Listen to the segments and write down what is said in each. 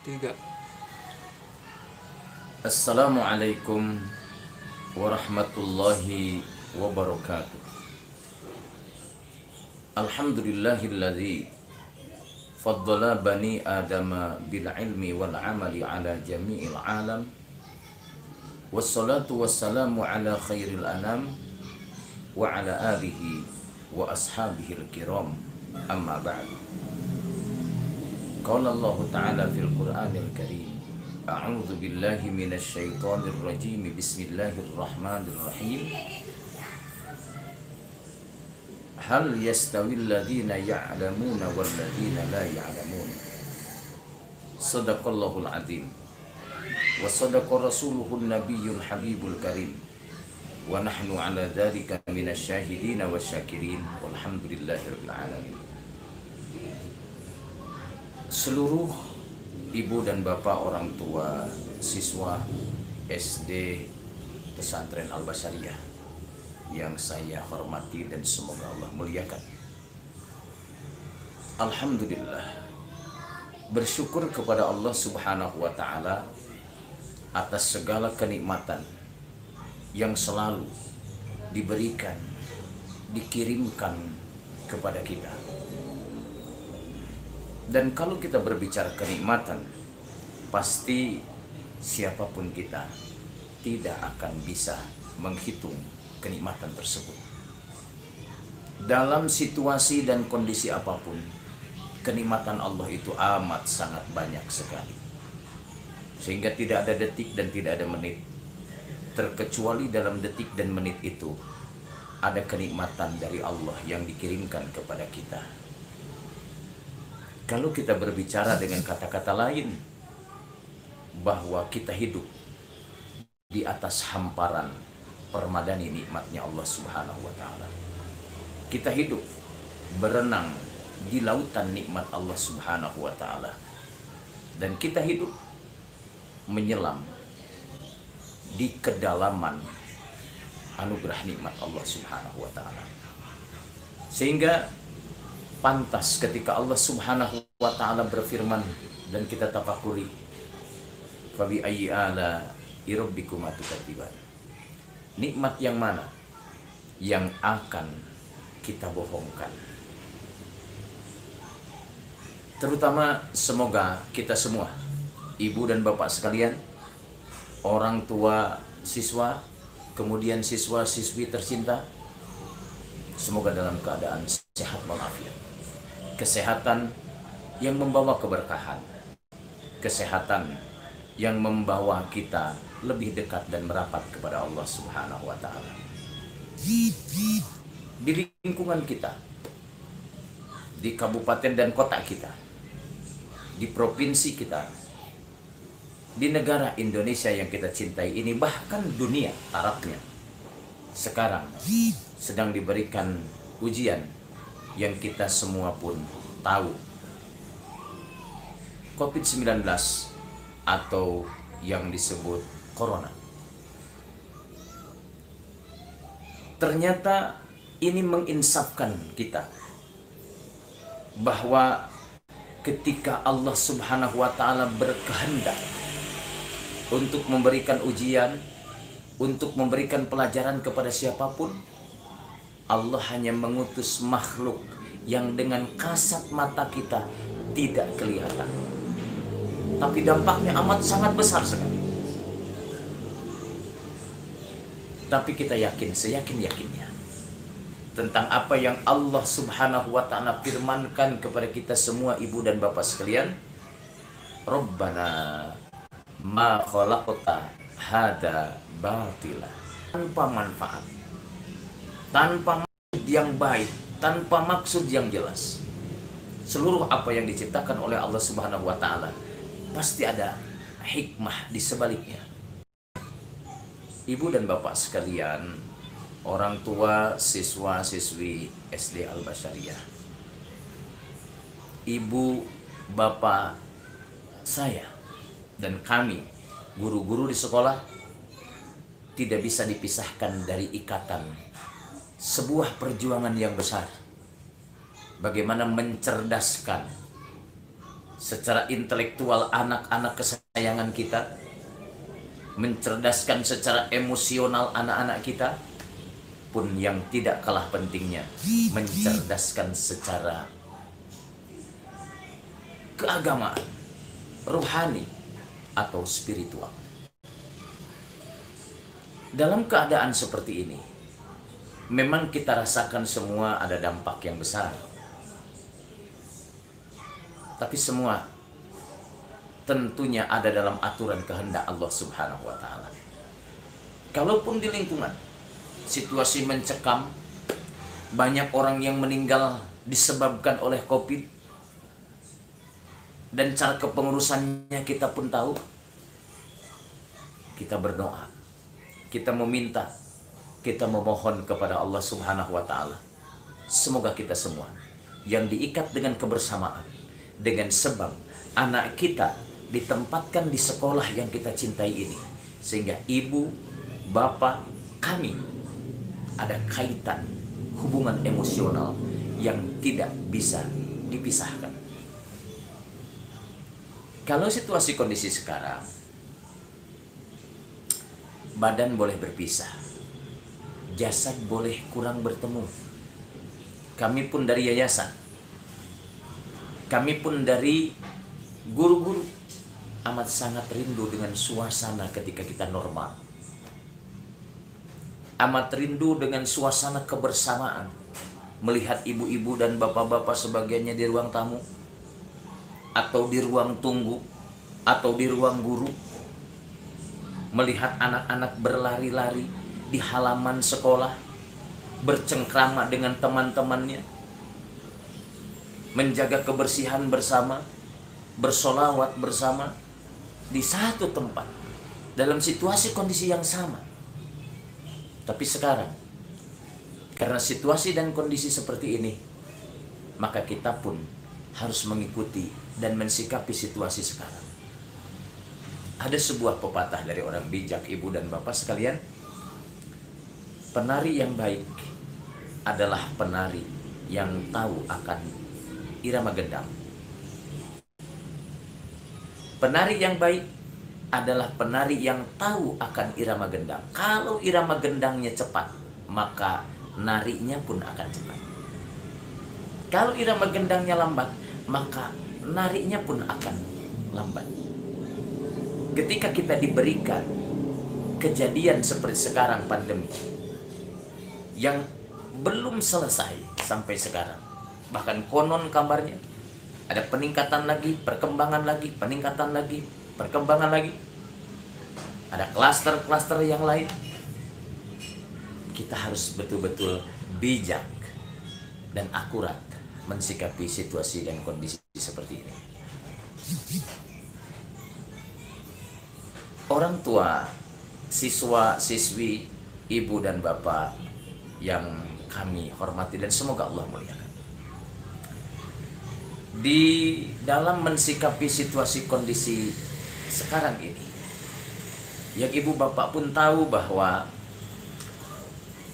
Tiga. Assalamualaikum warahmatullahi wabarakatuh. Alhamdulillahilladzi faddala bani adama bil ilmi wal amali ala jami'il alam. Wassalatu wassalamu ala khairil anam wa ala alihi wa ashabihil kiram. Amma ba'du. Qala Allah Ta'ala fil Qur'anil Karim. A'udzu billahi minasy syaithanir rajim. Bismillahirrahmanirrahim. Hal yastawil ladzina ya'lamuna wal ladzina la ya'lamun. Shadaqallahul azim. Wa sadaqa rasuluhun nabiyyul habibul karim. Wa nahnu ala dzalika minasy syahidin wasyakirin. Walhamdulillahirabbil alamin. Seluruh ibu dan bapak, orang tua, siswa SD Pesantren Al-Basyariah yang saya hormati dan semoga Allah muliakan. Alhamdulillah, bersyukur kepada Allah Subhanahu wa Ta'ala atas segala kenikmatan yang selalu diberikan, dikirimkan kepada kita. Dan kalau kita berbicara kenikmatan, pasti siapapun kita tidak akan bisa menghitung kenikmatan tersebut. Dalam situasi dan kondisi apapun, kenikmatan Allah itu amat sangat banyak sekali. Sehingga tidak ada detik dan tidak ada menit, terkecuali dalam detik dan menit itu ada kenikmatan dari Allah yang dikirimkan kepada kita. Kalau kita berbicara dengan kata-kata lain, bahwa kita hidup di atas hamparan permadani nikmatnya Allah Subhanahu wa Ta'ala. Kita hidup berenang di lautan nikmat Allah Subhanahu wa Ta'ala. Dan kita hidup menyelam di kedalaman anugerah nikmat Allah Subhanahu wa Ta'ala. Sehingga pantas ketika Allah Subhanahu wa Ta'ala berfirman dan kita tafakuri, fabi ayyi ala rabbikuma tukadziban. Nikmat yang mana yang akan kita bohongkan? Terutama semoga kita semua, ibu dan bapak sekalian, orang tua siswa, kemudian siswa-siswi tercinta, semoga dalam keadaan sehat walafiat. Kesehatan yang membawa keberkahan, kesehatan yang membawa kita lebih dekat dan merapat kepada Allah Subhanahu wa Ta'ala. Di lingkungan kita, di kabupaten dan kota kita, di provinsi kita, di negara Indonesia yang kita cintai ini, bahkan dunia Arabnya, sekarang sedang diberikan ujian yang kita semua pun tahu, COVID-19 atau yang disebut Corona. Ternyata ini menginsafkan kita bahwa ketika Allah Subhanahu wa Ta'ala berkehendak untuk memberikan ujian, untuk memberikan pelajaran kepada siapapun, Allah hanya mengutus makhluk yang dengan kasat mata kita tidak kelihatan, tapi dampaknya amat sangat besar sekali. Tapi kita yakin, seyakin-yakinnya tentang apa yang Allah Subhanahu wa Ta'ala firmankan kepada kita semua, ibu dan bapak sekalian. Rabbana ma khalaqta hada batila. Tanpa manfaat, tanpa maksud yang baik, tanpa maksud yang jelas. Seluruh apa yang diciptakan oleh Allah Subhanahu wa Ta'ala pasti ada hikmah di sebaliknya. Ibu dan bapak sekalian, orang tua, siswa-siswi SD Al-Basyariah, ibu, bapak saya dan kami, guru-guru di sekolah, tidak bisa dipisahkan dari ikatan sebuah perjuangan yang besar. Bagaimana mencerdaskan secara intelektual anak-anak kesayangan kita, mencerdaskan secara emosional anak-anak kita, pun yang tidak kalah pentingnya mencerdaskan secara keagamaan, rohani atau spiritual. Dalam keadaan seperti ini, memang kita rasakan semua ada dampak yang besar. Tapi semua tentunya ada dalam aturan kehendak Allah Subhanahu wa Ta'ala. Kalaupun di lingkungan situasi mencekam, banyak orang yang meninggal disebabkan oleh COVID, dan cara kepengurusannya kita pun tahu, kita berdoa, kita meminta, kita memohon kepada Allah Subhanahu wa Ta'ala. Semoga kita semua yang diikat dengan kebersamaan, dengan sebab anak kita ditempatkan di sekolah yang kita cintai ini, sehingga ibu, bapak, kami ada kaitan hubungan emosional yang tidak bisa dipisahkan. Kalau situasi kondisi sekarang, badan boleh berpisah, jasad boleh kurang bertemu. Kami pun dari yayasan, kami pun dari guru-guru amat sangat rindu dengan suasana ketika kita normal. Amat rindu dengan suasana kebersamaan, melihat ibu-ibu dan bapak-bapak sebagiannya di ruang tamu, atau di ruang tunggu, atau di ruang guru, melihat anak-anak berlari-lari di halaman sekolah, bercengkrama dengan teman-temannya, menjaga kebersihan bersama, bersolawat bersama di satu tempat dalam situasi kondisi yang sama. Tapi sekarang, karena situasi dan kondisi seperti ini, maka kita pun harus mengikuti dan mensikapi situasi sekarang. Ada sebuah pepatah dari orang bijak, ibu dan bapak sekalian, penari yang baik adalah penari yang tahu akan irama gendang. Penari yang baik adalah penari yang tahu akan irama gendang. Kalau irama gendangnya cepat, maka narinya pun akan cepat. Kalau irama gendangnya lambat, maka narinya pun akan lambat. Ketika kita diberikan kejadian seperti sekarang, pandemi yang belum selesai sampai sekarang, bahkan konon kabarnya ada peningkatan lagi, perkembangan lagi, peningkatan lagi, perkembangan lagi, ada klaster-klaster yang lain. Kita harus betul-betul bijak dan akurat mensikapi situasi dan kondisi seperti ini. Orang tua, siswa, siswi, ibu dan bapak yang kami hormati dan semoga Allah muliakan, di dalam mensikapi situasi kondisi sekarang ini, yang ibu bapak pun tahu bahwa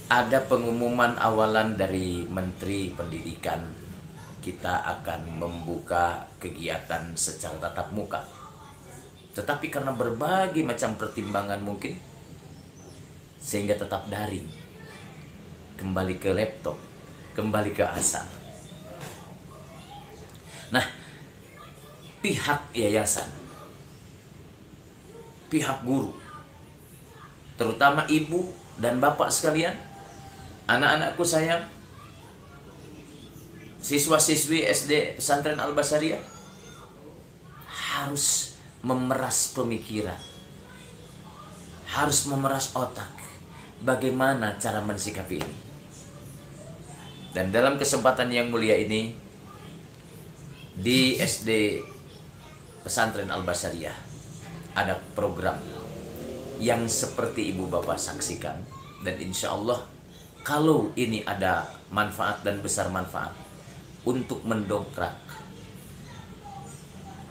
ada pengumuman awalan dari Menteri Pendidikan, kita akan membuka kegiatan secara tatap muka. Tetapi karena berbagai macam pertimbangan mungkin, sehingga tetap daring, kembali ke laptop, kembali ke asal. Nah, pihak yayasan, pihak guru, terutama ibu dan bapak sekalian, anak-anakku sayang, siswa-siswi SD Pesantren Al-Basariyah, harus memeras pemikiran, harus memeras otak, bagaimana cara mensikapi ini. Dan dalam kesempatan yang mulia ini, di SD Pesantren Al-Basariyah ada program yang seperti ibu bapak saksikan, dan insya Allah kalau ini ada manfaat dan besar manfaat untuk mendongkrak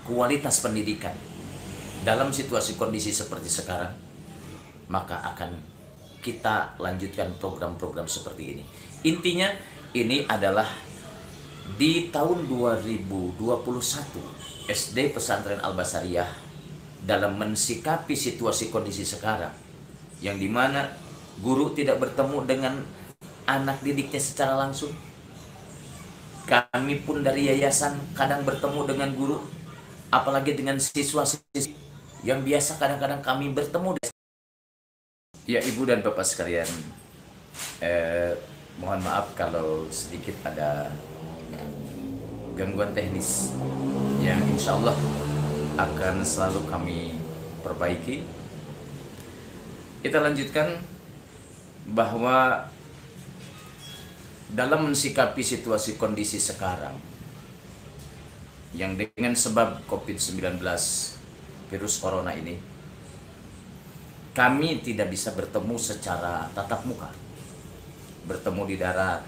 kualitas pendidikan dalam situasi kondisi seperti sekarang, maka akan kita lanjutkan program-program seperti ini. Intinya ini adalah Di tahun 2021, SD Pesantren Al-Basariyah dalam mensikapi situasi kondisi sekarang, yang dimana guru tidak bertemu dengan anak didiknya secara langsung. Kami pun dari yayasan kadang bertemu dengan guru, apalagi dengan siswa-siswi yang biasa kadang-kadang kami bertemu. Ya, Ibu dan Bapak sekalian, mohon maaf kalau sedikit ada gangguan teknis yang insya Allah akan selalu kami perbaiki. Kita lanjutkan bahwa dalam mensikapi situasi kondisi sekarang yang dengan sebab COVID-19 virus corona ini, kami tidak bisa bertemu secara tatap muka, bertemu di darat,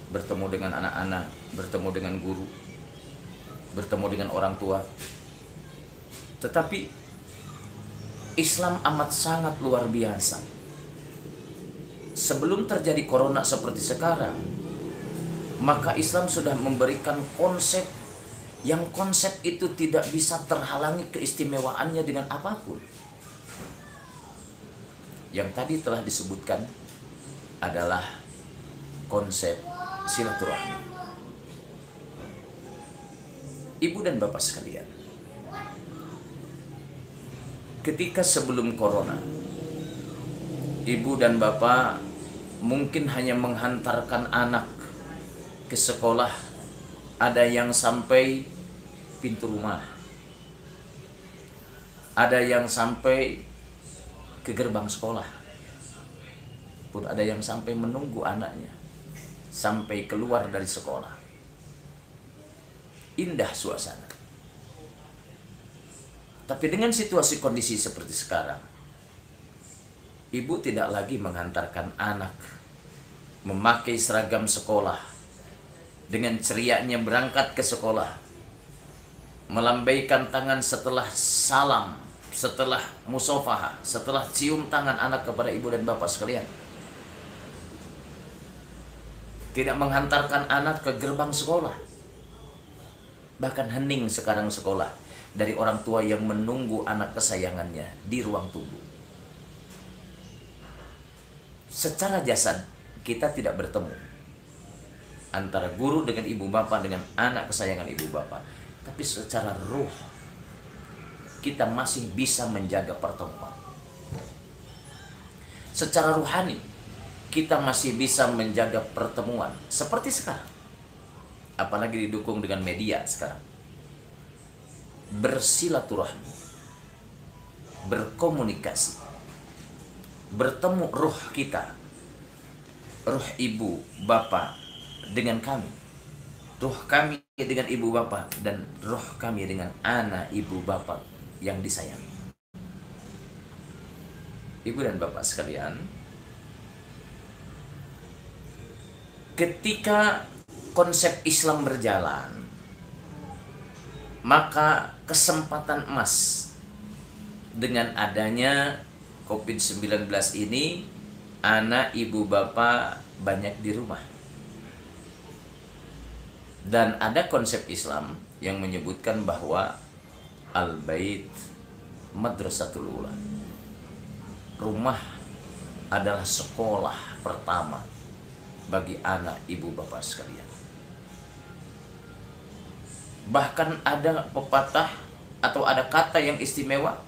bertemu dengan anak-anak, bertemu dengan guru, bertemu dengan orang tua. Tetapi Islam amat sangat luar biasa. Sebelum terjadi corona seperti sekarang, maka Islam sudah memberikan konsep yang konsep itu tidak bisa terhalangi keistimewaannya dengan apapun. Yang tadi telah disebutkan adalah konsep silaturahmi. Ibu dan Bapak sekalian, ketika sebelum corona, Ibu dan Bapak mungkin hanya menghantarkan anak ke sekolah, ada yang sampai pintu rumah, ada yang sampai ke gerbang sekolah, pun ada yang sampai menunggu anaknya sampai keluar dari sekolah. Indah suasana. Tapi dengan situasi kondisi seperti sekarang, ibu tidak lagi menghantarkan anak memakai seragam sekolah, dengan cerianya berangkat ke sekolah, melambaikan tangan setelah salam, setelah musafahah, setelah cium tangan anak kepada ibu dan bapak sekalian. Tidak menghantarkan anak ke gerbang sekolah. Bahkan hening sekarang sekolah dari orang tua yang menunggu anak kesayangannya di ruang tunggu. Secara jasad kita tidak bertemu antara guru dengan ibu bapak, dengan anak kesayangan ibu bapak. Tapi secara ruh kita masih bisa menjaga pertemuan. Secara ruhani kita masih bisa menjaga pertemuan seperti sekarang. Apalagi didukung dengan media sekarang. Bersilaturahmi, berkomunikasi, bertemu ruh kita, ruh ibu bapak dengan kami, ruh kami dengan ibu bapak, dan ruh kami dengan anak ibu bapak yang disayangi. Ibu dan bapak sekalian, ketika konsep Islam berjalan, maka kesempatan emas dengan adanya COVID-19 ini, anak ibu bapak banyak di rumah. Dan ada konsep Islam yang menyebutkan bahwa al-bait madrasatul ula. Rumah adalah sekolah pertama bagi anak ibu bapak sekalian. Bahkan ada pepatah atau ada kata yang istimewa,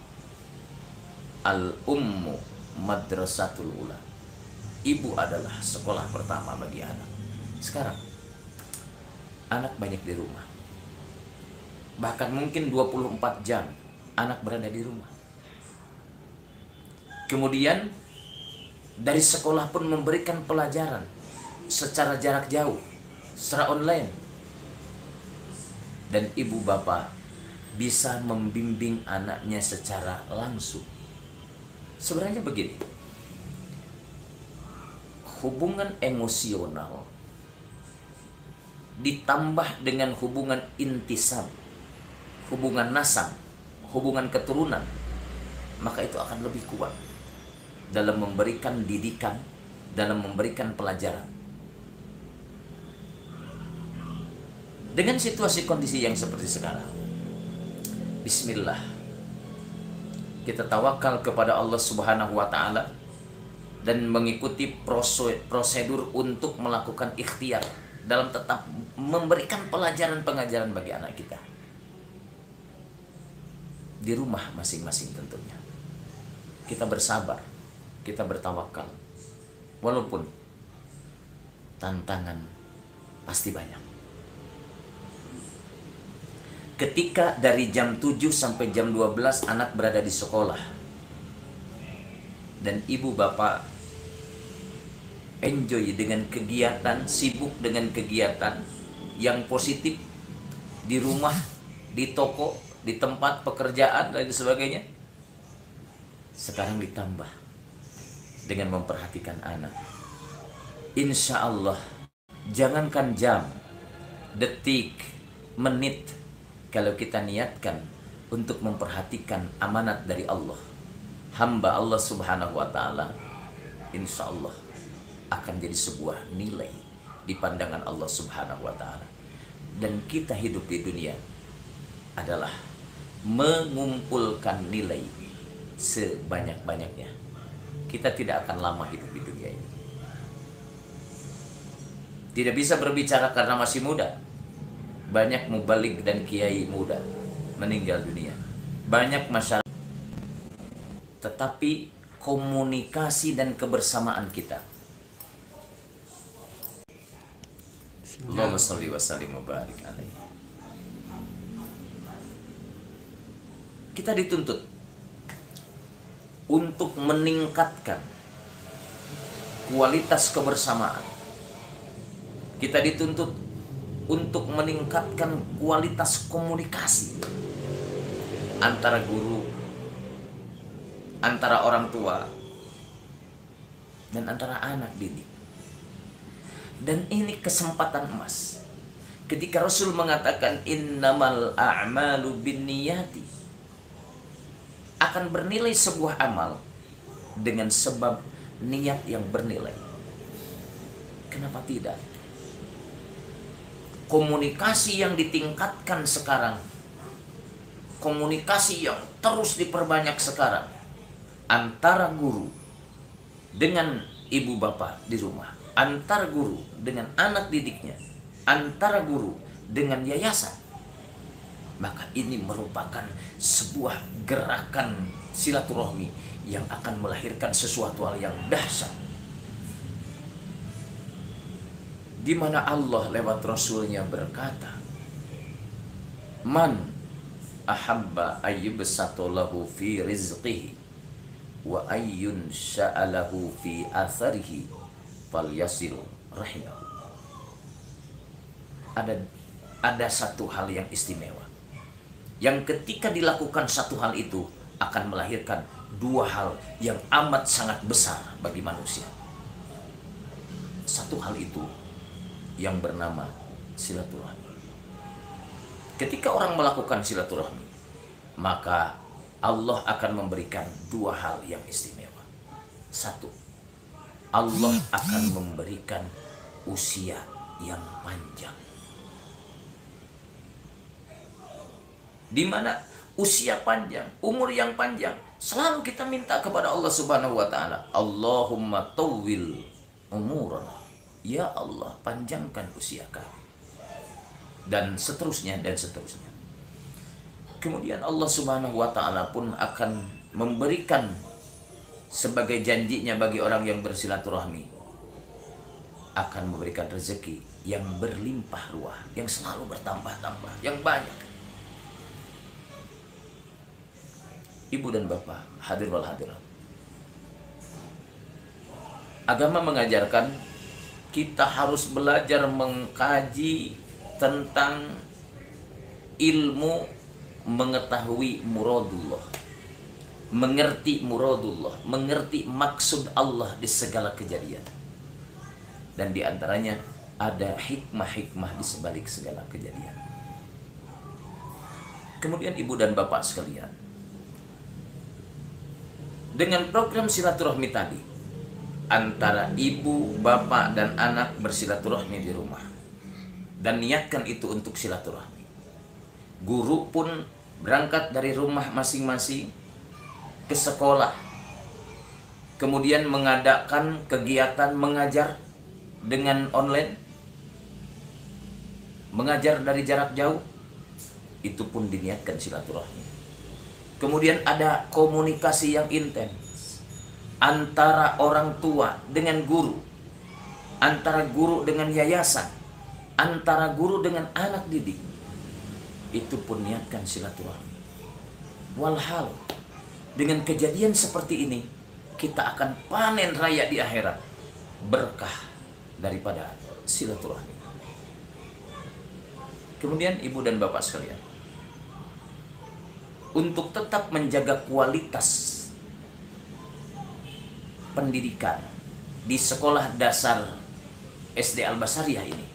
al-ummu madrasatul ula. Ibu adalah sekolah pertama bagi anak. Sekarang anak banyak di rumah. Bahkan mungkin 24 jam anak berada di rumah. Kemudian dari sekolah pun memberikan pelajaran secara jarak jauh, secara online. Dan ibu bapak bisa membimbing anaknya secara langsung. Sebenarnya begini, hubungan emosional ditambah dengan hubungan intisab, hubungan nasab, hubungan keturunan, maka itu akan lebih kuat dalam memberikan didikan, dalam memberikan pelajaran. Dengan situasi kondisi yang seperti sekarang, bismillah, kita tawakal kepada Allah Subhanahu wa taala dan mengikuti prosedur untuk melakukan ikhtiar dalam tetap memberikan pelajaran pengajaran bagi anak kita di rumah masing-masing. Tentunya kita bersabar, kita bertawakal, walaupun tantangan pasti banyak. Ketika dari jam 7 sampai jam 12 anak berada di sekolah dan ibu bapak enjoy dengan kegiatan, sibuk dengan kegiatan yang positif di rumah, di toko, di tempat pekerjaan dan sebagainya, sekarang ditambah dengan memperhatikan anak. Insya Allah, jangankan jam, detik, menit, kalau kita niatkan untuk memperhatikan amanat dari Allah, hamba Allah Subhanahu wa taala, insya Allah akan jadi sebuah nilai di pandangan Allah Subhanahu wa taala. Dan kita hidup di dunia adalah mengumpulkan nilai sebanyak-banyaknya. Kita tidak akan lama hidup di dunia ini. Tidak bisa berbicara karena masih muda. Banyak mubalik dan kiai muda meninggal dunia. Banyak masyarakat. Tetapi komunikasi dan kebersamaan kita, Allahumma sholli wa sallim wa barik alaihi, kita dituntut untuk meningkatkan kualitas kebersamaan. Kita dituntut untuk meningkatkan kualitas komunikasi antara guru, antara orang tua, dan antara anak didik. Dan ini kesempatan emas. Ketika Rasul mengatakan innamal a'malu binniyati, akan bernilai sebuah amal dengan sebab niat yang bernilai. Kenapa tidak? Komunikasi yang ditingkatkan sekarang, komunikasi yang terus diperbanyak sekarang antara guru dengan ibu bapak di rumah, antara guru dengan anak didiknya, antara guru dengan yayasan, maka ini merupakan sebuah gerakan silaturahmi yang akan melahirkan sesuatu hal yang dahsyat, di mana Allah lewat Rasulnya berkata, man ahabba ayyubsatu lahu fi rizqihi wa ayyun sya'alahu fi atharihi falyasil rahimahu. Ada satu hal yang istimewa, yang ketika dilakukan satu hal itu akan melahirkan dua hal yang amat sangat besar bagi manusia. Satu hal itu yang bernama silaturahmi. Ketika orang melakukan silaturahmi, maka Allah akan memberikan dua hal yang istimewa. Satu, Allah akan memberikan usia yang panjang. Di mana usia panjang, umur yang panjang, selalu kita minta kepada Allah Subhanahu wa taala, Allahumma tawwil umurana. Ya Allah, panjangkan usia kami. Dan seterusnya dan seterusnya. Kemudian Allah Subhanahu wa taala pun akan memberikan sebagai janjinya bagi orang yang bersilaturahmi, akan memberikan rezeki yang berlimpah ruah, yang selalu bertambah-tambah, yang banyak. Ibu dan bapak, hadir wal hadirat, agama mengajarkan kita harus belajar mengkaji tentang ilmu mengetahui muradullah, mengerti muradullah, mengerti maksud Allah di segala kejadian. Dan diantaranya ada hikmah-hikmah di sebalik segala kejadian. Kemudian ibu dan bapak sekalian, dengan program silaturahmi tadi, antara ibu, bapak, dan anak bersilaturahmi di rumah, dan niatkan itu untuk silaturahmi. Guru pun berangkat dari rumah masing-masing ke sekolah, kemudian mengadakan kegiatan mengajar dengan online, mengajar dari jarak jauh, itu pun diniatkan silaturahmi. Kemudian ada komunikasi yang intens antara orang tua dengan guru, antara guru dengan yayasan, antara guru dengan anak didik. Itu pun niatkan silaturahmi. Walhal, dengan kejadian seperti ini, kita akan panen raya di akhirat berkah daripada silaturahmi. Kemudian ibu dan bapak sekalian, untuk tetap menjaga kualitas pendidikan di sekolah dasar SD Al-Basariyah ini,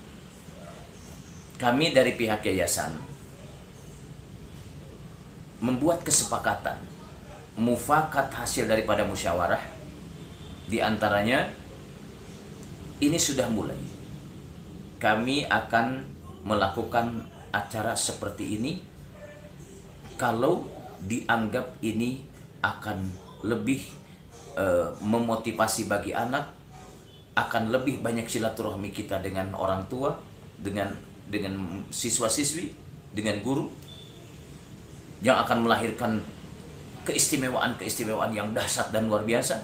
kami dari pihak yayasan membuat kesepakatan mufakat hasil daripada musyawarah. Di antaranya, ini sudah mulai, kami akan melakukan acara seperti ini kalau dianggap ini akan lebih memotivasi bagi anak, akan lebih banyak silaturahmi kita dengan orang tua, dengan siswa-siswi, dengan guru, yang akan melahirkan keistimewaan-keistimewaan yang dahsyat dan luar biasa.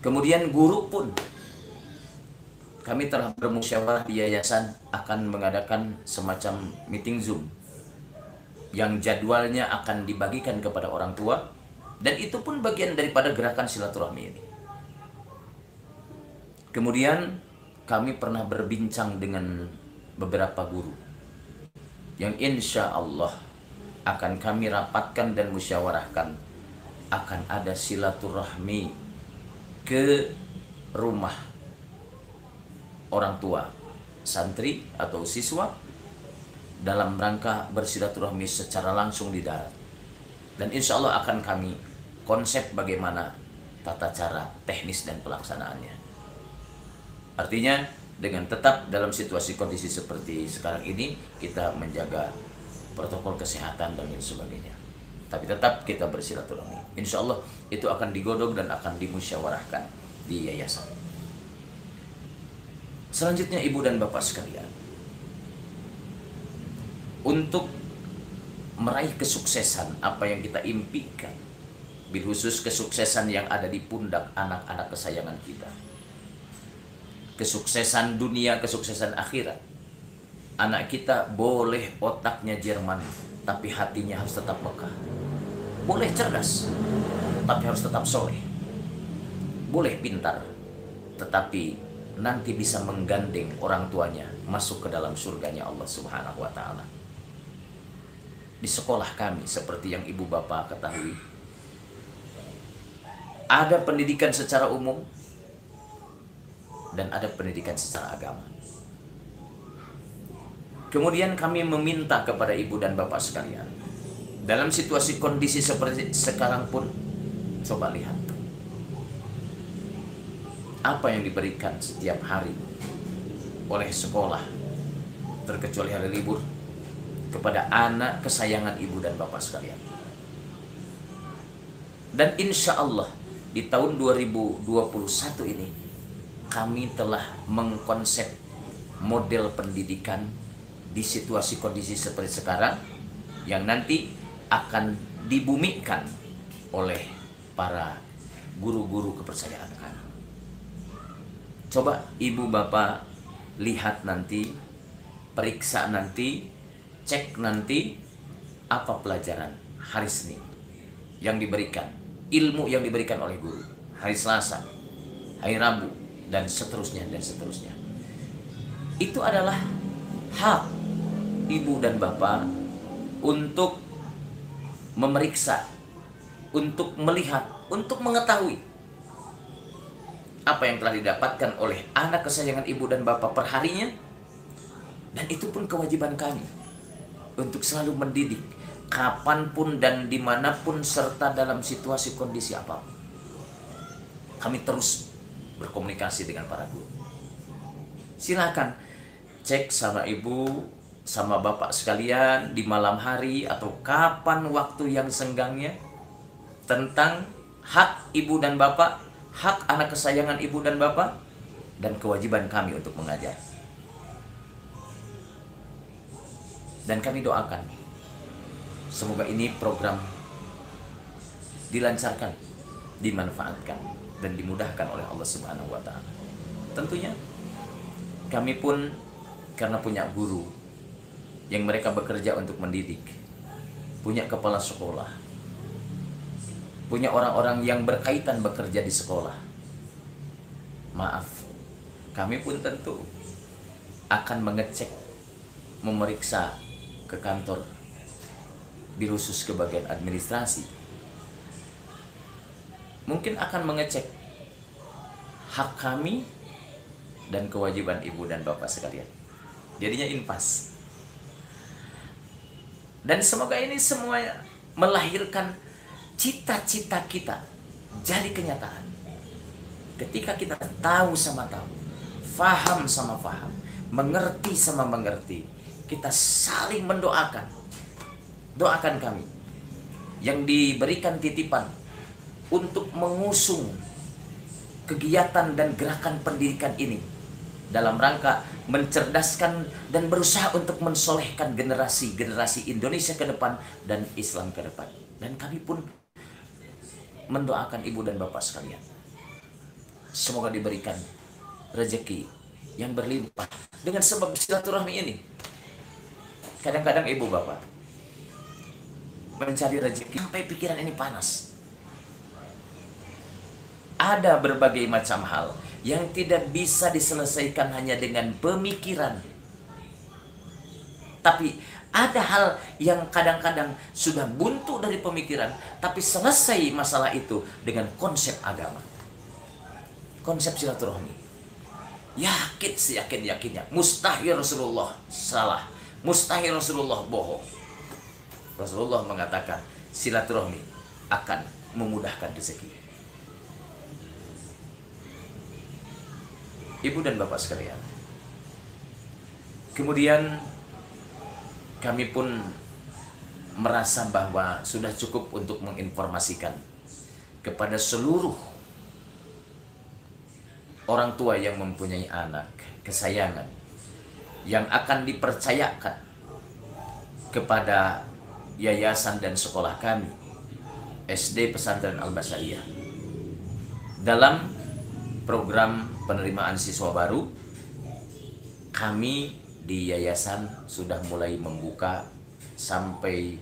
Kemudian guru pun, kami telah bermusyawarah di yayasan akan mengadakan semacam meeting Zoom yang jadwalnya akan dibagikan kepada orang tua, dan itu pun bagian daripada gerakan silaturahmi ini. Kemudian kami pernah berbincang dengan beberapa guru yang insya Allah akan kami rapatkan dan musyawarahkan, akan ada silaturahmi ke rumah orang tua santri atau siswa dalam rangka bersilaturahmi secara langsung di darat. Dan insya Allah akan kami konsep bagaimana tata cara teknis dan pelaksanaannya. Artinya dengan tetap dalam situasi kondisi seperti sekarang ini, kita menjaga protokol kesehatan dan lain sebagainya, tapi tetap kita bersilaturahmi. Insya Allah itu akan digodok dan akan dimusyawarahkan di yayasan. Selanjutnya ibu dan bapak sekalian, untuk meraih kesuksesan apa yang kita impikan, bil khusus kesuksesan yang ada di pundak anak-anak kesayangan kita, kesuksesan dunia, kesuksesan akhirat. Anak kita boleh otaknya Jerman, tapi hatinya harus tetap Mekah. Boleh cerdas, tapi harus tetap soleh. Boleh pintar, tetapi nanti bisa menggandeng orang tuanya masuk ke dalam surganya Allah Subhanahu wa Ta'ala. Di sekolah kami, seperti yang ibu bapak ketahui, ada pendidikan secara umum dan ada pendidikan secara agama. Kemudian kami meminta kepada ibu dan bapak sekalian, dalam situasi kondisi seperti sekarang pun, coba lihat apa yang diberikan setiap hari oleh sekolah, terkecuali hari libur, kepada anak kesayangan ibu dan bapak sekalian. Dan insya Allah di tahun 2021 ini kami telah mengkonsep model pendidikan di situasi kondisi seperti sekarang yang nanti akan dibumikan oleh para guru-guru kepercayaan kami. Coba ibu bapak lihat nanti, periksa nanti, cek nanti apa pelajaran hari Senin yang diberikan, ilmu yang diberikan oleh guru, hari Selasa, hari Rabu, dan seterusnya dan seterusnya. Itu adalah hak ibu dan bapak untuk memeriksa, untuk melihat, untuk mengetahui apa yang telah didapatkan oleh anak kesayangan ibu dan bapak perharinya. Dan itu pun kewajiban kami untuk selalu mendidik kapanpun dan dimanapun serta dalam situasi kondisi apapun. Kami terus berkomunikasi dengan para guru. Silakan cek sama ibu, sama bapak sekalian di malam hari atau kapan waktu yang senggangnya tentang hak ibu dan bapak, hak anak kesayangan ibu dan bapak, dan kewajiban kami untuk mengajar. Dan kami doakan semoga ini program dilancarkan, dimanfaatkan, dan dimudahkan oleh Allah Subhanahu wa Ta'ala. Tentunya kami pun karena punya guru yang mereka bekerja untuk mendidik, punya kepala sekolah, punya orang-orang yang berkaitan bekerja di sekolah. Maaf, kami pun tentu akan mengecek, memeriksa ke kantor Biro Khusus ke bagian administrasi. Mungkin akan mengecek hak kami dan kewajiban ibu dan bapak sekalian. Jadinya impas. Dan semoga ini semua melahirkan cita-cita kita jadi kenyataan. Ketika kita tahu sama tahu, faham sama faham, mengerti sama mengerti, kita saling mendoakan. Doakan kami yang diberikan titipan untuk mengusung kegiatan dan gerakan pendidikan ini dalam rangka mencerdaskan dan berusaha untuk mensolehkan generasi Indonesia ke depan dan Islam ke depan. Dan kami pun mendoakan ibu dan bapak sekalian, semoga diberikan rezeki yang berlimpah dengan sebab silaturahmi ini. Kadang-kadang ibu bapak mencari rezeki sampai pikiran ini panas. Ada berbagai macam hal yang tidak bisa diselesaikan hanya dengan pemikiran. Tapi ada hal yang kadang-kadang sudah buntu dari pemikiran, tapi selesai masalah itu dengan konsep agama. Konsep silaturahmi. Yakin seyakin-yakinnya, mustahil Rasulullah salah, mustahil Rasulullah bohong. Rasulullah mengatakan silaturahmi akan memudahkan rezeki. Ibu dan bapak sekalian, kemudian kami pun merasa bahwa sudah cukup untuk menginformasikan kepada seluruh orang tua yang mempunyai anak kesayangan yang akan dipercayakan kepada yayasan dan sekolah kami SD Pesantren Al-Basariyah dalam program penerimaan siswa baru. Kami di yayasan sudah mulai membuka sampai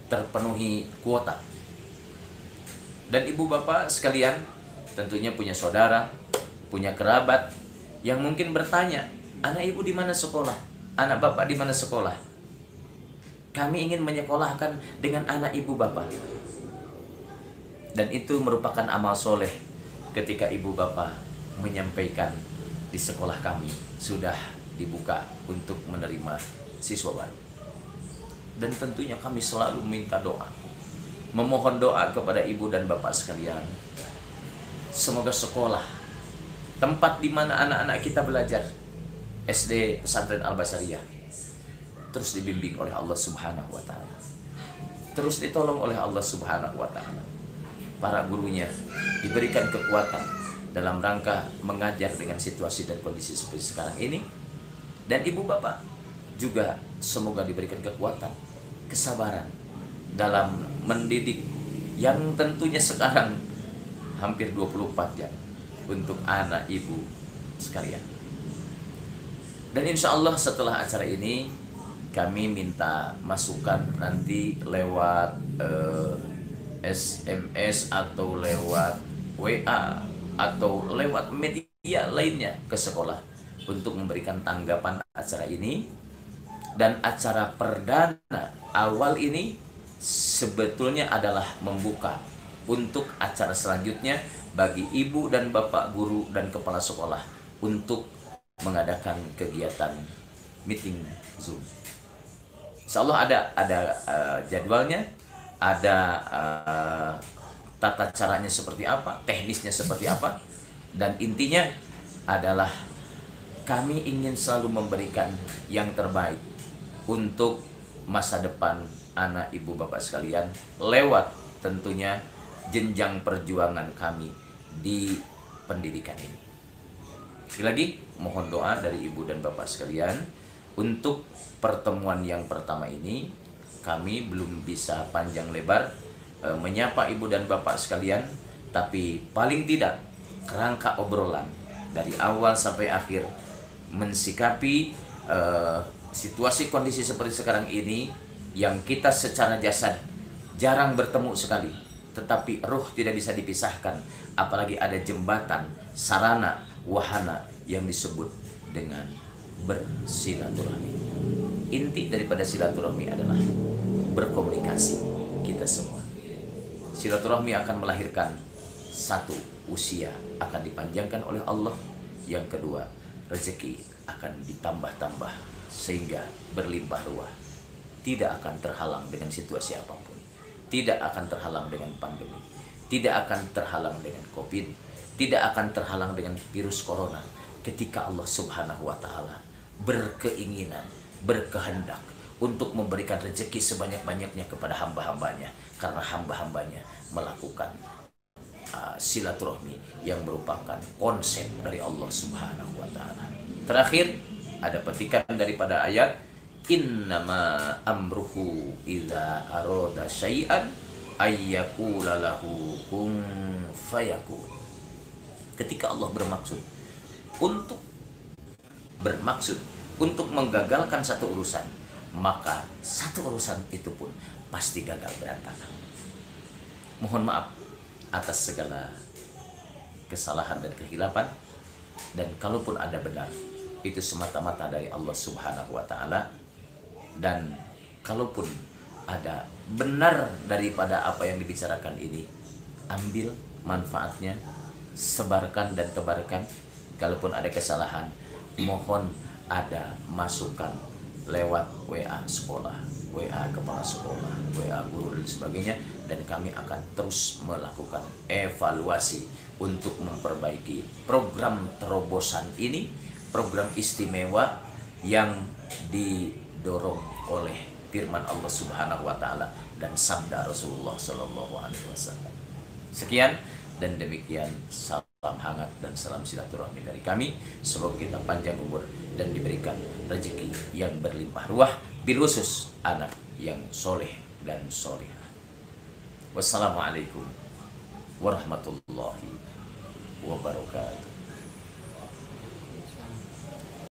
terpenuhi kuota. Dan ibu bapak sekalian tentunya punya saudara, punya kerabat yang mungkin bertanya, anak ibu di mana sekolah? Anak bapak di mana sekolah? Kami ingin menyekolahkan dengan anak ibu bapak. Dan itu merupakan amal soleh ketika ibu bapak menyampaikan di sekolah kami sudah dibuka untuk menerima siswa baru. Dan tentunya kami selalu minta doa, memohon doa kepada ibu dan bapak sekalian. Semoga sekolah, tempat di mana anak-anak kita belajar, SD Pesantren Al-Basariyah, terus dibimbing oleh Allah Subhanahu wa Ta'ala, terus ditolong oleh Allah Subhanahu wa Ta'ala. Para gurunya diberikan kekuatan dalam rangka mengajar dengan situasi dan kondisi seperti sekarang ini. Dan ibu bapak juga semoga diberikan kekuatan, kesabaran dalam mendidik yang tentunya sekarang hampir 24 jam untuk anak ibu sekalian. Dan insya Allah setelah acara ini kami minta masukan nanti lewat SMS atau lewat WA atau lewat media lainnya ke sekolah untuk memberikan tanggapan acara ini. Dan acara perdana awal ini sebetulnya adalah membuka untuk acara selanjutnya bagi ibu dan bapak guru dan kepala sekolah untuk mengadakan kegiatan meeting Zoom. Insya Allah ada jadwalnya, ada tata caranya seperti apa, teknisnya seperti apa, dan intinya adalah kami ingin selalu memberikan yang terbaik untuk masa depan anak ibu bapak sekalian lewat tentunya jenjang perjuangan kami di pendidikan ini. Sekali lagi mohon doa dari ibu dan bapak sekalian. Untuk pertemuan yang pertama ini kami belum bisa panjang lebar menyapa ibu dan bapak sekalian, tapi paling tidak kerangka obrolan dari awal sampai akhir mensikapi situasi kondisi seperti sekarang ini yang kita secara jasad jarang bertemu sekali, tetapi ruh tidak bisa dipisahkan, apalagi ada jembatan, sarana, wahana yang disebut dengan bersilaturahmi. Inti daripada silaturahmi adalah berkomunikasi kita semua. Silaturahmi akan melahirkan satu, usia akan dipanjangkan oleh Allah. Yang kedua, rezeki akan ditambah-tambah sehingga berlimpah ruah. Tidak akan terhalang dengan situasi apapun. Tidak akan terhalang dengan pandemi. Tidak akan terhalang dengan COVID. Tidak akan terhalang dengan virus corona. Ketika Allah Subhanahu wa Ta'ala berkeinginan, berkehendak untuk memberikan rezeki sebanyak-banyaknya kepada hamba-hambanya, karena hamba-hambanya melakukan silaturahmi yang merupakan konsep dari Allah Subhanahu wa Ta'ala. Terakhir, ada petikan daripada ayat, innama amruhu idza arada syai'an ayyaqula lahu kun fayakun. Ketika Allah bermaksud untuk menggagalkan satu urusan, maka satu urusan itu pun pasti gagal berantakan. Mohon maaf atas segala kesalahan dan kehilapan, dan kalaupun ada benar, itu semata-mata dari Allah Subhanahu wa Ta'ala. Dan kalaupun ada benar daripada apa yang dibicarakan ini, ambil manfaatnya, sebarkan dan tebarkan. Kalaupun ada kesalahan, mohon ada masukan lewat WA sekolah, WA kepala sekolah, WA guru dan sebagainya, dan kami akan terus melakukan evaluasi untuk memperbaiki program terobosan ini, program istimewa yang didorong oleh firman Allah Subhanahu wa Ta'ala dan sabda Rasulullah Sallallahu Alaihi Wasallam. Sekian dan demikian, salam hangat dan salam silaturahmi dari kami. Semoga kita panjang umur dan diberikan rezeki yang berlimpah ruah, bil khusus anak yang soleh dan solehah. Wassalamualaikum warahmatullahi wabarakatuh.